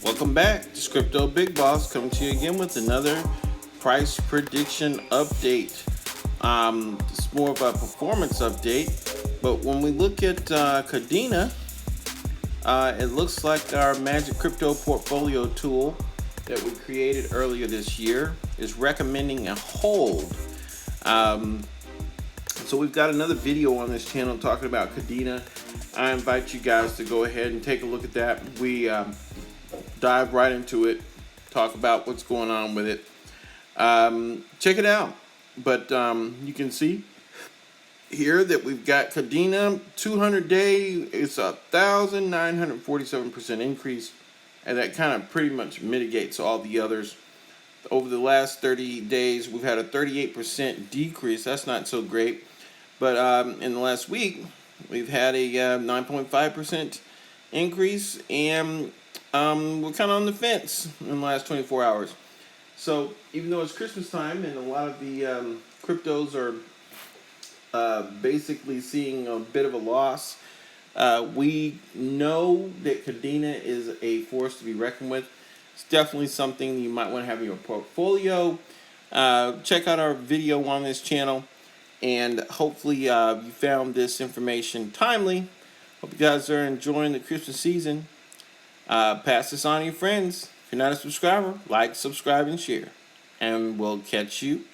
Welcome back to Crypto Big Boss, coming to you again with another price prediction update. It's more of a performance update, but when we look at Kadena, it looks like our Magic Crypto Portfolio tool that we created earlier this year is recommending a hold. So we've got another video on this channel talking about Kadena. I invite you guys to go ahead and take a look at that. We dive right into it, talk about what's going on with it. Check it out. But you can see here that we've got Kadena 200-day. It's 1,947% increase, and that kind of pretty much mitigates all the others. Over the last 30 days, we've had a 38% decrease. That's not so great. But in the last week, we've had a 9.5% increase, and we're kind of on the fence in the last 24 hours. So even though it's Christmas time and a lot of the cryptos are basically seeing a bit of a loss, we know that Kadena is a force to be reckoned with. It's definitely something you might want to have in your portfolio. Check out our video on this channel, and hopefully you found this information timely. Hope you guys are enjoying the Christmas season. Pass this on to your friends. If you're not a subscriber, like, subscribe, and share. And we'll catch you